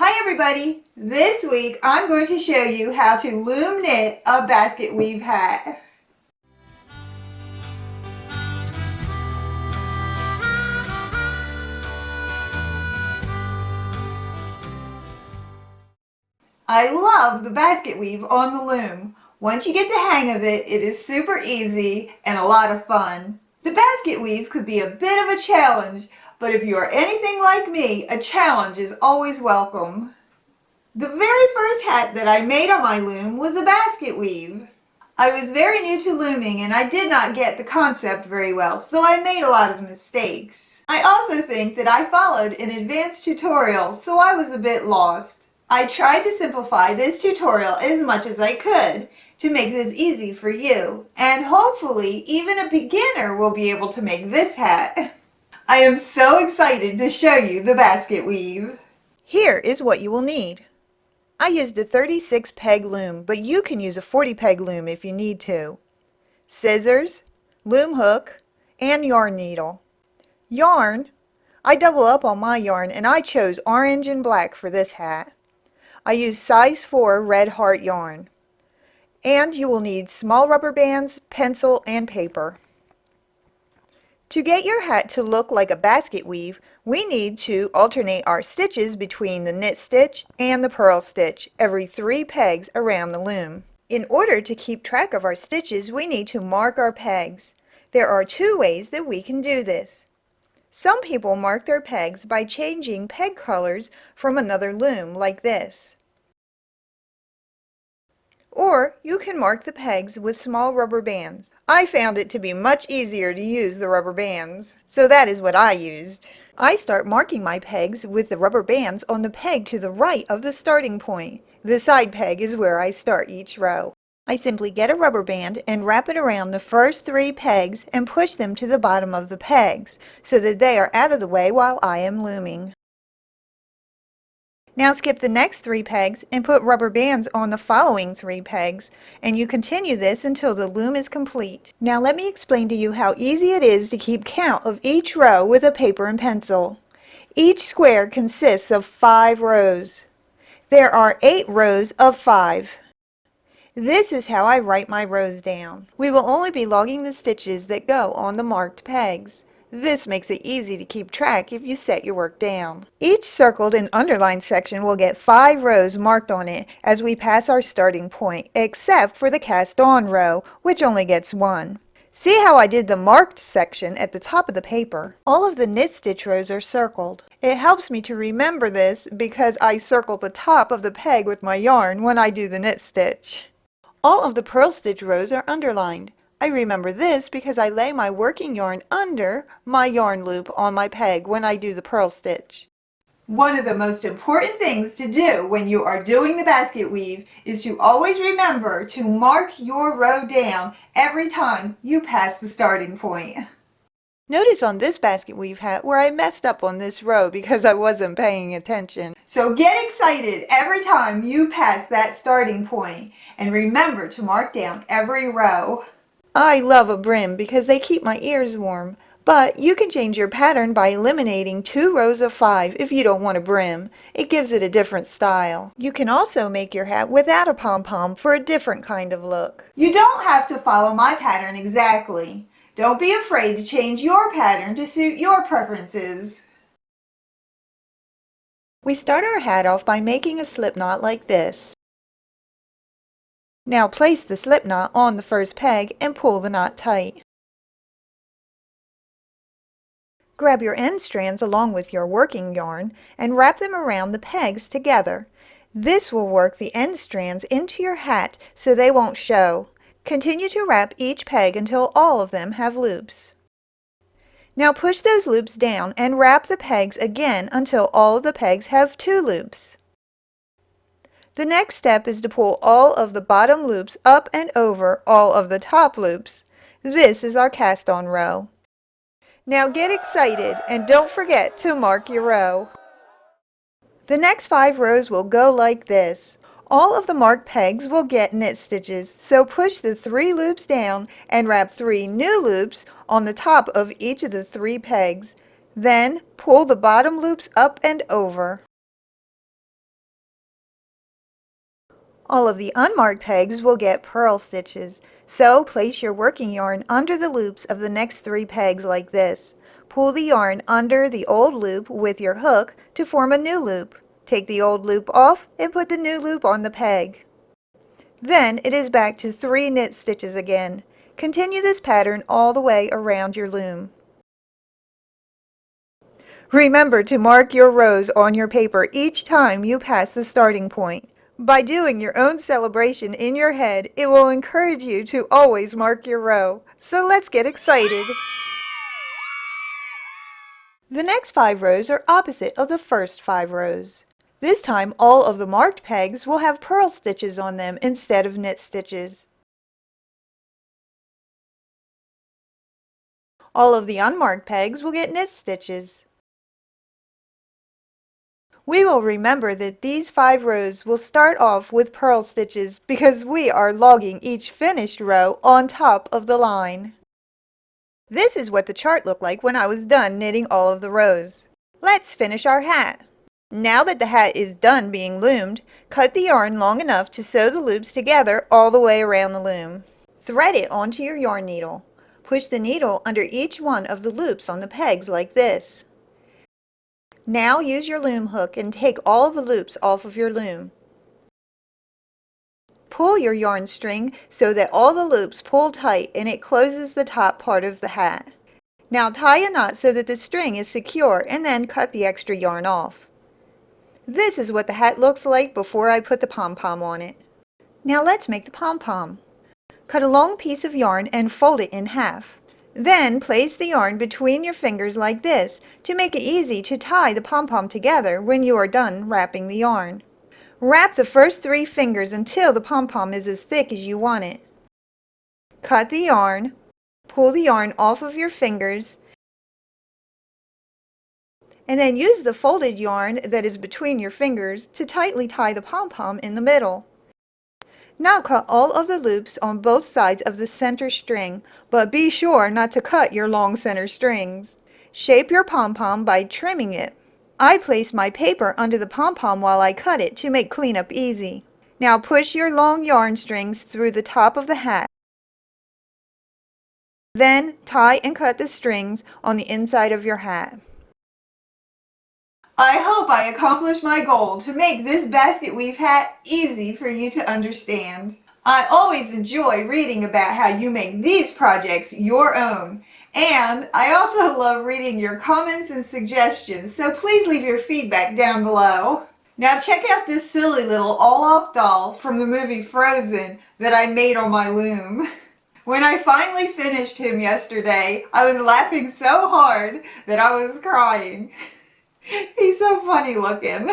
Hi everybody! This week I'm going to show you how to loom knit a basket weave hat. I love the basket weave on the loom. Once you get the hang of it, it is super easy and a lot of fun. The basket weave could be a bit of a challenge, but if you are anything like me, a challenge is always welcome. The very first hat that I made on my loom was a basket weave. I was very new to looming and I did not get the concept very well, so I made a lot of mistakes. I also think that I followed an advanced tutorial, so I was a bit lost. I tried to simplify this tutorial as much as I could to make this easy for you, and hopefully even a beginner will be able to make this hat. I am so excited to show you the basket weave. Here is what you will need. I used a 36 peg loom, but you can use a 40 peg loom if you need to. Scissors, loom hook, and yarn needle. Yarn, I double up on my yarn and I chose orange and black for this hat. I used size 4 red heart yarn. And you will need small rubber bands, pencil, and paper. To get your hat to look like a basket weave, we need to alternate our stitches between the knit stitch and the purl stitch every 3 pegs around the loom. In order to keep track of our stitches, we need to mark our pegs. There are 2 ways that we can do this. Some people mark their pegs by changing peg colors from another loom like this. Or you can mark the pegs with small rubber bands. I found it to be much easier to use the rubber bands, so that is what I used. I start marking my pegs with the rubber bands on the peg to the right of the starting point. The side peg is where I start each row. I simply get a rubber band and wrap it around the first 3 pegs and push them to the bottom of the pegs so that they are out of the way while I am looming. Now skip the next 3 pegs and put rubber bands on the following 3 pegs, and you continue this until the loom is complete. Now let me explain to you how easy it is to keep count of each row with a paper and pencil. Each square consists of 5 rows. There are 8 rows of 5. This is how I write my rows down. We will only be logging the stitches that go on the marked pegs. This makes it easy to keep track if you set your work down. Each circled and underlined section will get 5 rows marked on it as we pass our starting point, except for the cast on row, which only gets 1. See how I did the marked section at the top of the paper? All of the knit stitch rows are circled. It helps me to remember this because I circle the top of the peg with my yarn when I do the knit stitch. All of the purl stitch rows are underlined. I remember this because I lay my working yarn under my yarn loop on my peg when I do the purl stitch. One of the most important things to do when you are doing the basket weave is to always remember to mark your row down every time you pass the starting point. Notice on this basket weave hat where I messed up on this row because I wasn't paying attention. So get excited every time you pass that starting point and remember to mark down every row. I love a brim because they keep my ears warm, but you can change your pattern by eliminating 2 rows of 5 if you don't want a brim. It gives it a different style. You can also make your hat without a pom-pom for a different kind of look. You don't have to follow my pattern exactly. Don't be afraid to change your pattern to suit your preferences. We start our hat off by making a slip knot like this. Now place the slip knot on the first peg and pull the knot tight. Grab your end strands along with your working yarn and wrap them around the pegs together. This will work the end strands into your hat so they won't show. Continue to wrap each peg until all of them have loops. Now push those loops down and wrap the pegs again until all of the pegs have 2 loops. The next step is to pull all of the bottom loops up and over all of the top loops. This is our cast on row. Now get excited and don't forget to mark your row. The next 5 rows will go like this. All of the marked pegs will get knit stitches, so push the 3 loops down and wrap 3 new loops on the top of each of the 3 pegs. Then pull the bottom loops up and over. All of the unmarked pegs will get purl stitches. So place your working yarn under the loops of the next 3 pegs like this. Pull the yarn under the old loop with your hook to form a new loop. Take the old loop off and put the new loop on the peg. Then it is back to 3 knit stitches again. Continue this pattern all the way around your loom. Remember to mark your rows on your paper each time you pass the starting point. By doing your own celebration in your head, it will encourage you to always mark your row. So let's get excited! The next 5 rows are opposite of the first 5 rows. This time all of the marked pegs will have purl stitches on them instead of knit stitches. All of the unmarked pegs will get knit stitches. We will remember that these 5 rows will start off with purl stitches because we are logging each finished row on top of the line. This is what the chart looked like when I was done knitting all of the rows. Let's finish our hat. Now that the hat is done being loomed, cut the yarn long enough to sew the loops together all the way around the loom. Thread it onto your yarn needle. Push the needle under each one of the loops on the pegs like this. Now use your loom hook and take all the loops off of your loom. Pull your yarn string so that all the loops pull tight and it closes the top part of the hat. Now tie a knot so that the string is secure and then cut the extra yarn off. This is what the hat looks like before I put the pom-pom on it. Now let's make the pom-pom. Cut a long piece of yarn and fold it in half. Then place the yarn between your fingers like this to make it easy to tie the pom-pom together when you are done wrapping the yarn. Wrap the first 3 fingers until the pom-pom is as thick as you want it. Cut the yarn, pull the yarn off of your fingers, and then use the folded yarn that is between your fingers to tightly tie the pom-pom in the middle. Now cut all of the loops on both sides of the center string, but be sure not to cut your long center strings. Shape your pom-pom by trimming it. I place my paper under the pom-pom while I cut it to make cleanup easy. Now push your long yarn strings through the top of the hat. Then tie and cut the strings on the inside of your hat. I hope I accomplished my goal to make this basket weave hat easy for you to understand. I always enjoy reading about how you make these projects your own. And I also love reading your comments and suggestions, so please leave your feedback down below. Now check out this silly little Olaf doll from the movie Frozen that I made on my loom. When I finally finished him yesterday, I was laughing so hard that I was crying. He's so funny looking.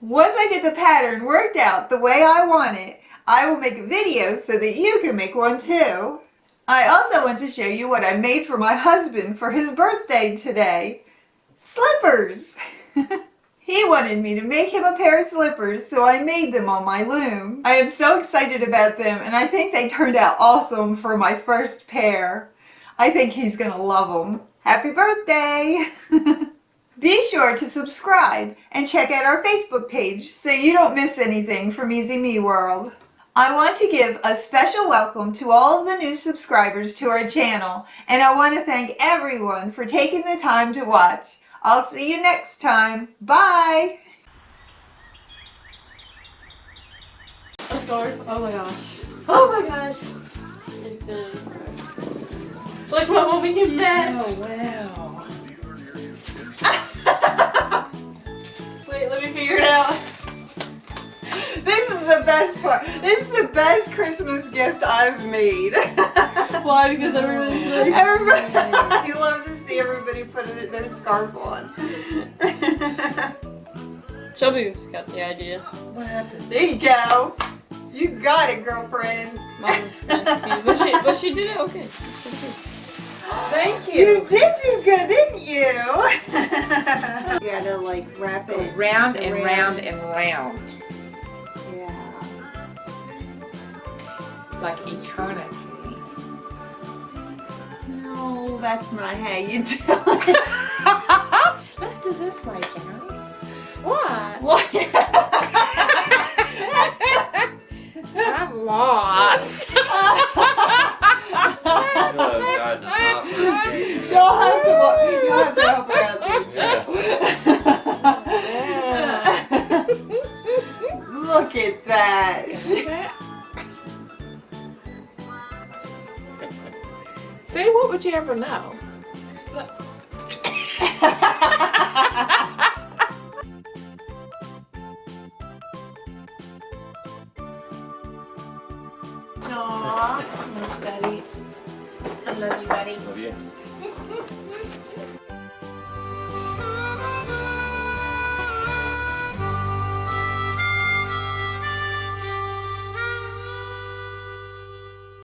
Once I get the pattern worked out the way I want it, I will make a video so that you can make one too. I also want to show you what I made for my husband for his birthday today. Slippers! He wanted me to make him a pair of slippers, so I made them on my loom. I am so excited about them, and I think they turned out awesome for my first pair. I think he's gonna love them. Happy birthday! Be sure to subscribe and check out our Facebook page so you don't miss anything from Easy Me World. I want to give a special welcome to all of the new subscribers to our channel, and I want to thank everyone for taking the time to watch. I'll see you next time. Bye! Let's go. Oh my gosh. Oh my gosh. Infinity scar. Look what we can match. Oh wow. Wait, let me figure it out. This is the best part. This is the best Christmas gift I've made. Why? Because everyone's like... Everybody, you love to see everybody put their scarf on. Shelby's got the idea. What happened? There you go. You got it, girlfriend. Mom's kind of confused. But she did it okay. Thank you. You did do good, didn't you? You gotta like wrap it. Round and round and round. Yeah. Like eternity. No, that's not how you do it. Let's do this way, Jerry. Why? What? you ever know? Aww, Betty. I love you, Betty. Love you.